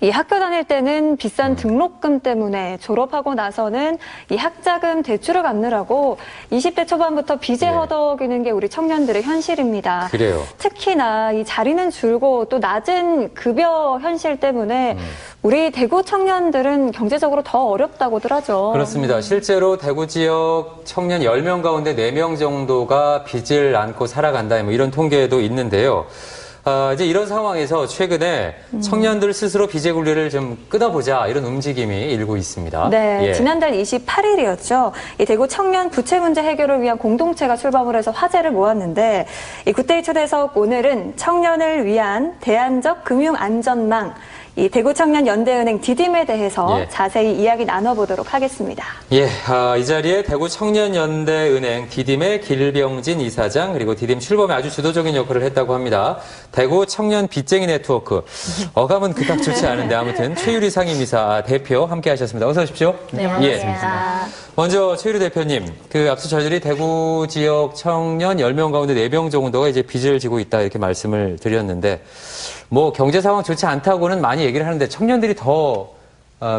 이 학교 다닐 때는 비싼 등록금 때문에 졸업하고 나서는 이 학자금 대출을 갚느라고 20대 초반부터 빚에 허덕이는 게 우리 청년들의 현실입니다. 그래요. 특히나 이 자리는 줄고 또 낮은 급여 현실 때문에 우리 대구 청년들은 경제적으로 더 어렵다고들 하죠. 그렇습니다. 실제로 대구 지역 청년 10명 가운데 4명 정도가 빚을 안고 살아간다, 뭐 이런 통계도 있는데요. 이제 이런 상황에서 최근에 청년들 스스로 빚의 굴레를 좀 끊어보자, 이런 움직임이 일고 있습니다. 네, 지난달 28일이었죠. 이 대구 청년 부채 문제 해결을 위한 공동체가 출범을 해서 화제를 모았는데, 이 굿데이 초대석 오늘은 청년을 위한 대안적 금융안전망, 이 대구 청년 연대은행 디딤에 대해서 자세히 이야기 나눠보도록 하겠습니다. 이 자리에 대구 청년 연대은행 디딤의 길병진 이사장, 그리고 디딤 출범에 아주 주도적인 역할을 했다고 합니다. 대구 청년 빚쟁이 네트워크. 어감은 그닥 좋지 않은데 아무튼 최유리 상임이사 대표 함께 하셨습니다. 어서 오십시오. 네, 반갑습니다. 먼저 최유리 대표님, 앞서 저희들이 대구 지역 청년 10명 가운데 4명 정도가 이제 빚을 지고 있다, 이렇게 말씀을 드렸는데, 뭐 경제 상황 좋지 않다고는 많이 얘기를 하는데 청년들이 더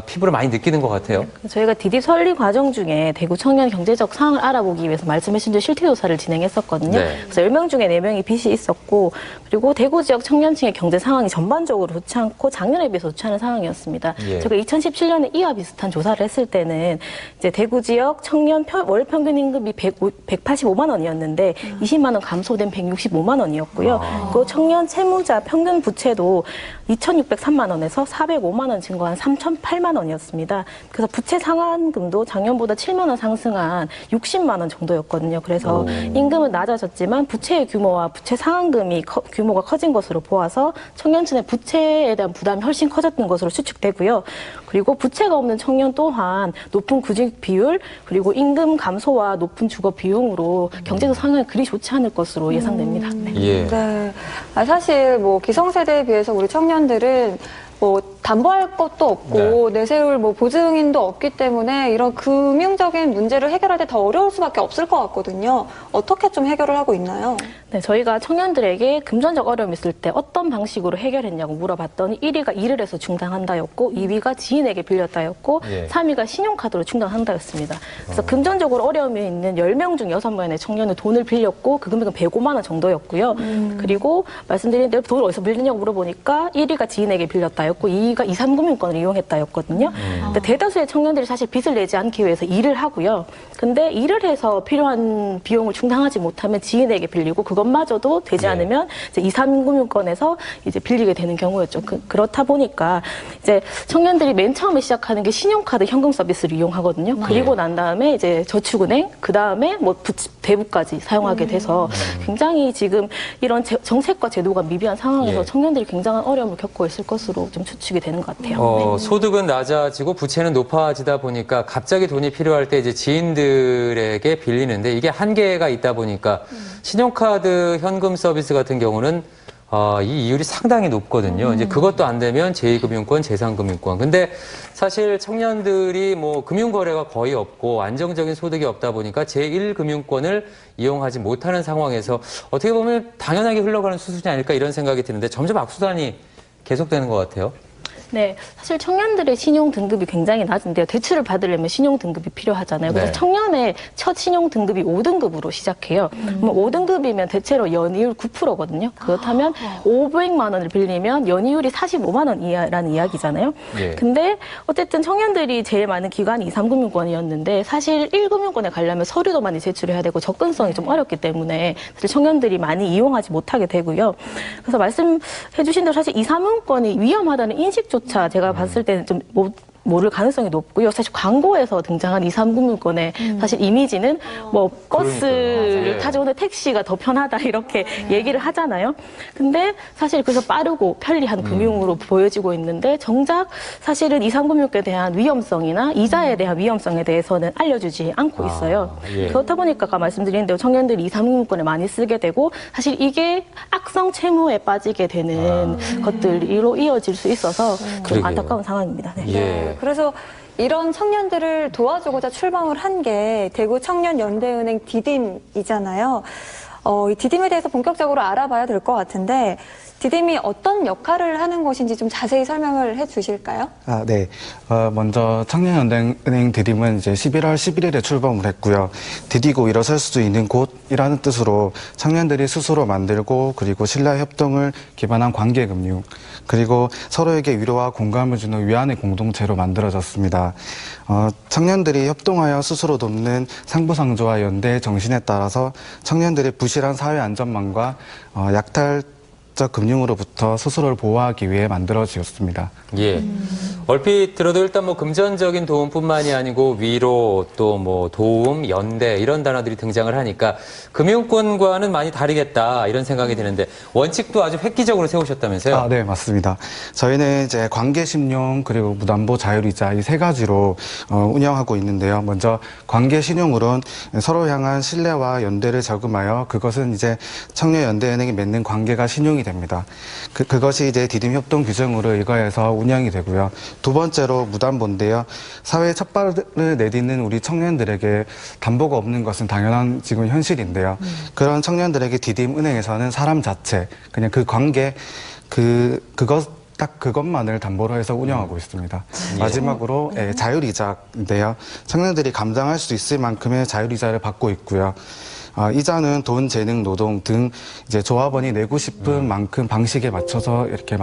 피부로 많이 느끼는 것 같아요. 저희가 디딤 설립 과정 중에 대구 청년 경제적 상황을 알아보기 위해서 말씀하신 대로 실태조사를 진행했었거든요. 그래서 10명 중에 4명이 빚이 있었고, 그리고 대구 지역 청년층의 경제 상황이 전반적으로 좋지 않고 작년에 비해서 좋지 않은 상황이었습니다. 저희가 2017년에 이와 비슷한 조사를 했을 때는 이제 대구 지역 청년 월 평균 임금이 185만 원이었는데 20만 원 감소된 165만 원이었고요. 그 청년 채무자 평균 부채도 2,603만 원에서 405만 원 증가한 3,008만 원이었습니다. 그래서 부채 상환금도 작년보다 7만 원 상승한 60만 원 정도였거든요. 그래서 임금은 낮아졌지만 부채의 규모와 부채 상환금이 규모가 커진 것으로 보아서 청년층의 부채에 대한 부담이 훨씬 커졌던 것으로 추측되고요. 그리고 부채가 없는 청년 또한 높은 구직 비율, 그리고 임금 감소와 높은 주거 비용으로 경제적 상황이 그리 좋지 않을 것으로 예상됩니다. 네. 사실 뭐 기성세대에 비해서 우리 청년들은 뭐 담보할 것도 없고 내세울 뭐 보증인도 없기 때문에 이런 금융적인 문제를 해결할 때 더 어려울 수밖에 없을 것 같거든요. 어떻게 좀 해결을 하고 있나요? 네, 저희가 청년들에게 금전적 어려움이 있을 때 어떤 방식으로 해결했냐고 물어봤더니 1위가 일을 해서 충당한다였고, 2위가 지인에게 빌렸다였고, 3위가 신용카드로 충당한다였습니다. 그래서 금전적으로 어려움이 있는 10명 중 6명의 청년은 돈을 빌렸고 그 금액은 105만 원 정도였고요. 그리고 말씀드린 대로 돈을 어디서 빌리냐고 물어보니까 1위가 지인에게 빌렸다였고 2위가 23금융권을 이용했다였거든요. 근데 대다수의 청년들이 사실 빚을 내지 않기 위해서 일을 하고요. 근데 일을 해서 필요한 비용을 충당하지 못하면 지인에게 빌리고 그것마저도 되지 않으면 이제 23금융권에서 이제 빌리게 되는 경우였죠. 그렇다 보니까 이제 청년들이 맨 처음에 시작하는 게 신용카드 현금 서비스를 이용하거든요. 그리고 난 다음에 이제 저축은행, 그 다음에 뭐 대부까지 사용하게 돼서 굉장히 지금 이런 정책과 제도가 미비한 상황에서 청년들이 굉장한 어려움을 겪고 있을 것으로 좀 추측이 되는 것 같아요. 소득은 낮아지고 부채는 높아지다 보니까 갑자기 돈이 필요할 때 이제 지인들에게 빌리는데 이게 한계가 있다 보니까 신용카드 현금 서비스 같은 경우는 이 이율이 상당히 높거든요. 이제 그것도 안 되면 제2금융권, 제3금융권. 근데 사실 청년들이 뭐 금융거래가 거의 없고 안정적인 소득이 없다 보니까 제1금융권을 이용하지 못하는 상황에서 어떻게 보면 당연하게 흘러가는 수순이 아닐까, 이런 생각이 드는데 점점 악순환이 계속되는 것 같아요. 네, 사실 청년들의 신용 등급이 굉장히 낮은데요. 대출을 받으려면 신용 등급이 필요하잖아요. 그래서 청년의 첫 신용 등급이 5등급으로 시작해요. 5등급이면 대체로 연이율 9%거든요. 그렇다면 500만 원을 빌리면 연이율이 45만 원이라는 이야기잖아요. 근데 어쨌든 청년들이 제일 많은 기관이 2,3금융권이었는데 사실 1금융권에 가려면 서류도 많이 제출해야 되고 접근성이 좀 어렵기 때문에 사실 청년들이 많이 이용하지 못하게 되고요. 그래서 말씀해 주신 대로 사실 2,3금융권이 위험하다는 인식조차 제가 봤을 때는 좀 모를 가능성이 높고요. 사실 광고에서 등장한 2,3금융권의 사실 이미지는 뭐 버스를 타고 오는 택시가 더 편하다 이렇게 얘기를 하잖아요. 근데 사실 그래서 빠르고 편리한 금융으로 보여지고 있는데 정작 사실은 2,3금융권에 대한 위험성이나 이자에 대한 위험성에 대해서는 알려주지 않고 있어요. 그렇다 보니까 아까 말씀드린 대로 청년들이 2,3금융권을 많이 쓰게 되고 사실 이게 악성 채무에 빠지게 되는 것들로 이어질 수 있어서 좀 안타까운 상황입니다. 그래서 이런 청년들을 도와주고자 출범을 한 게 대구 청년 연대은행 디딤이잖아요. 이 디딤에 대해서 본격적으로 알아봐야 될 것 같은데 디딤이 어떤 역할을 하는 곳인지 좀 자세히 설명을 해주실까요? 네. 먼저 청년연대은행 디딤은 이제 11월 11일에 출범을 했고요. 디디고 일어설 수 있는 곳이라는 뜻으로 청년들이 스스로 만들고 그리고 신뢰와 협동을 기반한 관계금융 그리고 서로에게 위로와 공감을 주는 위안의 공동체로 만들어졌습니다. 청년들이 협동하여 스스로 돕는 상부상조와 연대의 정신에 따라서 청년들의 부실한 사회 안전망과 약탈적 금융으로부터 스스로를 보호하기 위해 만들어지었습니다. 예. 얼핏 들어도 일단 뭐 금전적인 도움뿐만이 아니고 위로 또 뭐 도움, 연대 이런 단어들이 등장을 하니까 금융권과는 많이 다르겠다 이런 생각이 드는데 원칙도 아주 획기적으로 세우셨다면서요? 네, 맞습니다. 저희는 이제 관계신용 그리고 무담보 자율이자 이 세 가지로 운영하고 있는데요. 먼저 관계신용으로는 서로 향한 신뢰와 연대를 저금하여 그것은 이제 청년연대은행이 맺는 관계가 신용이 됩니다. 그것이 이제 디딤협동 규정으로 일과해서 운영이 되고요. 두 번째로 무담보인데요. 사회의 첫 발을 내딛는 우리 청년들에게 담보가 없는 것은 당연한 지금 현실인데요. 그런 청년들에게 디딤은행에서는 사람 자체, 그냥 그 관계, 그것만을 담보로 해서 운영하고 있습니다. 마지막으로 자율이자인데요. 청년들이 감당할 수 있을 만큼의 자율이자를 받고 있고요. 이자는 돈, 재능, 노동 등 이제 조합원이 내고 싶은 만큼 방식에 맞춰서 이렇게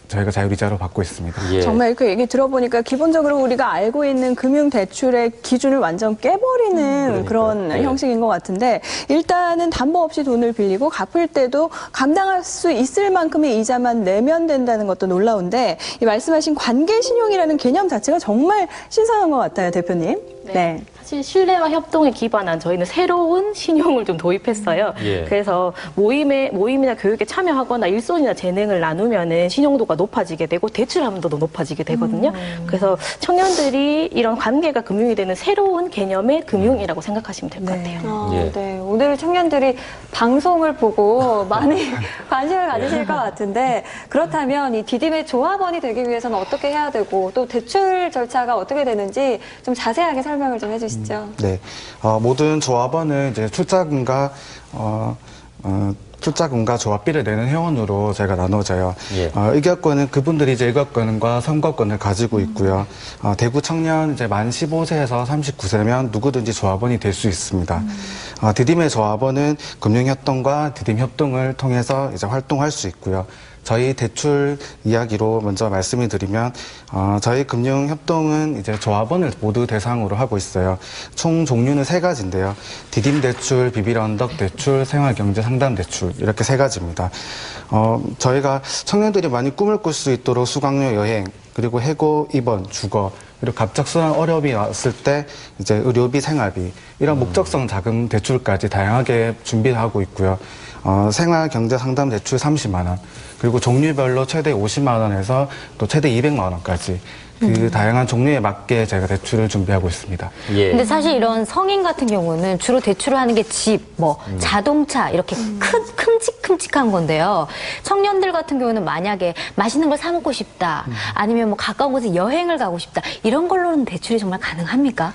저희가 자율이자로 받고 있습니다. 예. 정말 이렇게 얘기 들어보니까 기본적으로 우리가 알고 있는 금융대출의 기준을 완전 깨버리는 그런 네. 형식인 것 같은데 일단은 담보 없이 돈을 빌리고 갚을 때도 감당할 수 있을 만큼의 이자만 내면 된다는 것도 놀라운데 이 말씀하신 관계신용이라는 개념 자체가 정말 신선한 것 같아요, 대표님. 네. 사실 신뢰와 협동에 기반한 저희는 새로운 신용을 좀 도입했어요. 예. 그래서 모임이나 교육에 참여하거나 일손이나 재능을 나누면은 신용도가 높아지게 되고 대출 함도도 높아지게 되거든요. 그래서 청년들이 이런 관계가 금융이 되는 새로운 개념의 금융이라고 생각하시면 될 것 같아요. 예. 네, 오늘 청년들이 방송을 보고 많이 관심을 가지실 것 같은데 그렇다면 이 디딤의 조합원이 되기 위해서는 어떻게 해야 되고 또 대출 절차가 어떻게 되는지 좀 자세하게 설명을 좀 해주시죠. 네. 모든 조합원은 이제 출자금과 조합비를 내는 회원으로 저희가 나눠져요. 예. 의결권은 그분들이 이제 의결권과 선거권을 가지고 있고요. 대구 청년 이제 만 15세에서 39세면 누구든지 조합원이 될 수 있습니다. 디딤의 조합원은 금융협동과 디딤협동을 통해서 이제 활동할 수 있고요. 저희 대출 이야기로 먼저 말씀을 드리면 저희 금융협동은 이제 조합원을 모두 대상으로 하고 있어요. 총 종류는 세 가지인데요. 디딤대출, 비빌언덕대출, 생활경제상담대출 이렇게 세 가지입니다. 저희가 청년들이 많이 꿈을 꿀 수 있도록 수강료 여행 그리고 해고, 입원, 주거 그리고 갑작스러운 어려움이 왔을 때 이제 의료비, 생활비 이런 목적성 자금 대출까지 다양하게 준비하고 있고요. 생활경제상담 대출 30만 원 그리고 종류별로 최대 50만 원에서 또 최대 200만 원까지 그 다양한 종류에 맞게 저희가 대출을 준비하고 있습니다. 예. 근데 사실 이런 성인 같은 경우는 주로 대출을 하는 게 집, 자동차 이렇게 큼직큼직한 건데요. 청년들 같은 경우는 만약에 맛있는 걸 사 먹고 싶다, 아니면 뭐 가까운 곳에 여행을 가고 싶다 이런 걸로는 대출이 정말 가능합니까?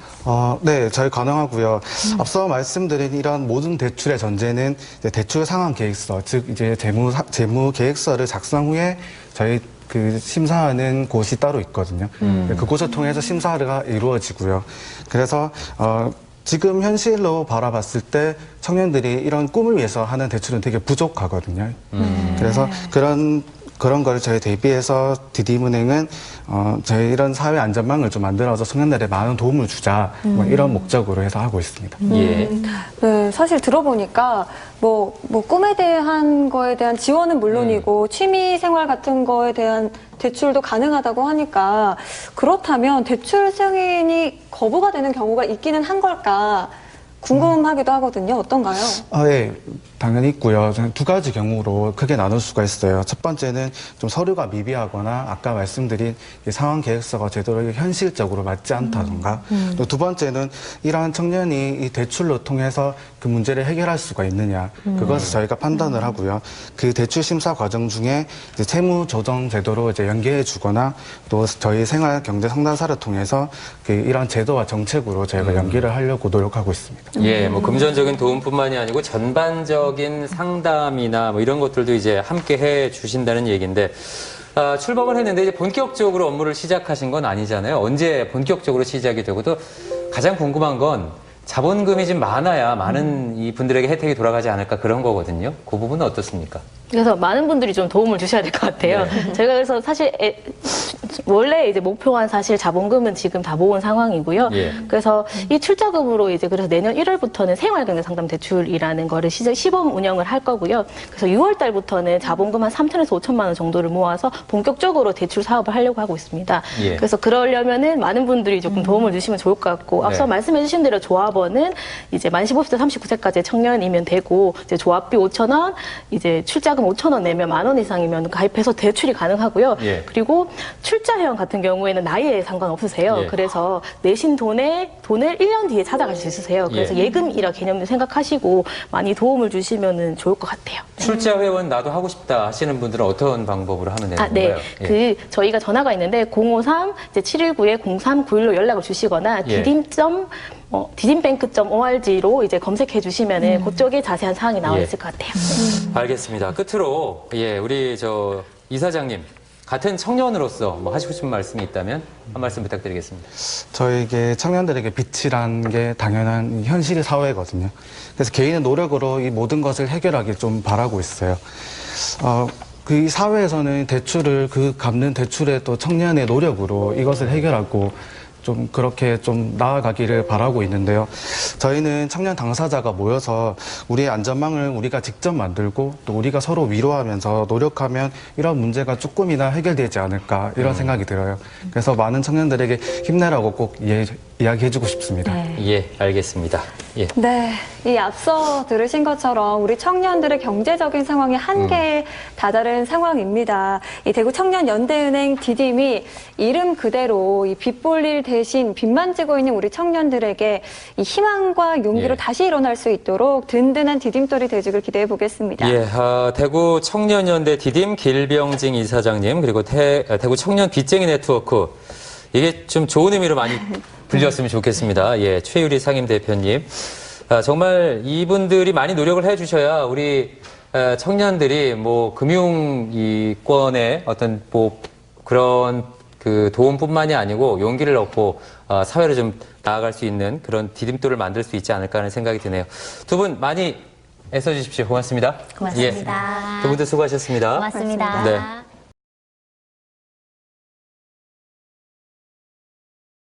네, 저희 가능하고요. 앞서 말씀드린 이런 모든 대출의 전제는 이제 대출 상환 계획서, 즉 이제 재무 계획서를 작성 후에 저희 그 심사하는 곳이 따로 있거든요. 그곳을 통해서 심사가 이루어지고요. 그래서 지금 현실로 바라봤을 때 청년들이 이런 꿈을 위해서 하는 대출은 되게 부족하거든요. 그래서 그런 걸 저희 대비해서 디딤은행은 저희 이런 사회 안전망을 좀 만들어서 청년들에 많은 도움을 주자 뭐 이런 목적으로 해서 하고 있습니다. 예. 네, 사실 들어보니까 뭐 꿈에 대한 거에 대한 지원은 물론이고 취미 생활 같은 거에 대한 대출도 가능하다고 하니까 그렇다면 대출 승인이 거부가 되는 경우가 있기는 한 걸까 궁금하기도 하거든요. 어떤가요? 예, 당연히 있고요. 저는 두 가지 경우로 크게 나눌 수가 있어요. 첫 번째는 좀 서류가 미비하거나 아까 말씀드린 이 상환 계획서가 제대로 현실적으로 맞지 않다던가 또 두 번째는 이러한 청년이 이 대출로 통해서 그 문제를 해결할 수가 있느냐 그것을 저희가 판단을 하고요. 그 대출 심사 과정 중에 이제 채무 조정 제도로 이제 연계해 주거나 또 저희 생활 경제 상담사를 통해서 그 이런 제도와 정책으로 저희가 연계를 하려고 노력하고 있습니다. 예, 뭐 금전적인 도움뿐만이 아니고 전반적인 상담이나 뭐 이런 것들도 이제 함께 해 주신다는 얘기인데 출범을 했는데 이제 본격적으로 업무를 시작하신 건 아니잖아요. 언제 본격적으로 시작이 되고 또 가장 궁금한 건 자본금이 좀 많아야 많은 이 분들에게 혜택이 돌아가지 않을까 그런 거거든요. 그 부분은 어떻습니까? 그래서 많은 분들이 좀 도움을 주셔야 될 것 같아요. 제가 그래서 사실 원래 이제 목표한 사실 자본금은 지금 다 모은 상황이고요. 예. 그래서 이 출자금으로 이제 그래서 내년 1월부터는 생활경제상담 대출이라는 거를 시범 운영을 할 거고요. 그래서 6월 달부터는 자본금 한 3천에서 5천만 원 정도를 모아서 본격적으로 대출 사업을 하려고 하고 있습니다. 예. 그래서 그러려면은 많은 분들이 조금 도움을 주시면 좋을 것 같고 앞서 네. 말씀해 주신 대로 조합원은 이제 만 15세 39세까지 청년이면 되고 이제 조합비 5천 원, 이제 출자금 5천 원 내면 10,000원 이상이면 가입해서 대출이 가능하고요. 예. 그리고 출자회원 같은 경우에는 나이에 상관없으세요. 예. 그래서 내신 돈을 1년 뒤에 찾아가실 수 있으세요. 그래서 예. 예금이라 개념을 생각하시고 많이 도움을 주시면 좋을 것 같아요. 출자 회원 나도 하고 싶다 하시는 분들은 어떤 방법으로 하면 되는 네. 건가요? 예. 저희가 전화가 있는데 053-719-0391로 연락을 주시거나 예. 디딤뱅크.org로 이제 검색해 주시면은 그쪽에 자세한 사항이 나와 예. 있을 것 같아요. 알겠습니다. 끝으로 우리 이사장님 같은 청년으로서 뭐 하시고 싶은 말씀이 있다면 한 말씀 부탁드리겠습니다. 저에게 청년들에게 빛이란 게 당연한 현실 사회거든요. 그래서 개인의 노력으로 이 모든 것을 해결하길 좀 바라고 있어요. 그 사회에서는 그 갚는 대출에 또 청년의 노력으로 이것을 해결하고 좀 그렇게 좀 나아가기를 바라고 있는데요. 저희는 청년 당사자가 모여서 우리의 안전망을 우리가 직접 만들고 또 우리가 서로 위로하면서 노력하면 이런 문제가 조금이나 해결되지 않을까 이런 생각이 들어요. 그래서 많은 청년들에게 힘내라고 꼭 이야기해주고 싶습니다. 예, 알겠습니다. 예. 네, 이 앞서 들으신 것처럼 우리 청년들의 경제적인 상황이 한계에 다다른 상황입니다. 이 대구 청년연대은행 디딤이 이름 그대로 이 빚볼일 대신 빚만 지고 있는 우리 청년들에게 이 희망과 용기로 예. 다시 일어날 수 있도록 든든한 디딤돌이 되주길 기대해 보겠습니다. 예, 대구 청년연대 디딤 길병진 이사장님 그리고 대구 청년 빚쟁이 네트워크 이게 좀 좋은 의미로 많이 불렸으면 좋겠습니다. 예, 최유리 상임 대표님. 정말 이분들이 많이 노력을 해주셔야 우리 청년들이 뭐 금융권의 어떤 뭐 그런 그 도움뿐만이 아니고 용기를 얻고 사회를 좀 나아갈 수 있는 그런 디딤돌을 만들 수 있지 않을까 하는 생각이 드네요. 두 분 많이 애써주십시오. 고맙습니다. 고맙습니다. 예, 두 분도 수고하셨습니다. 고맙습니다. 네.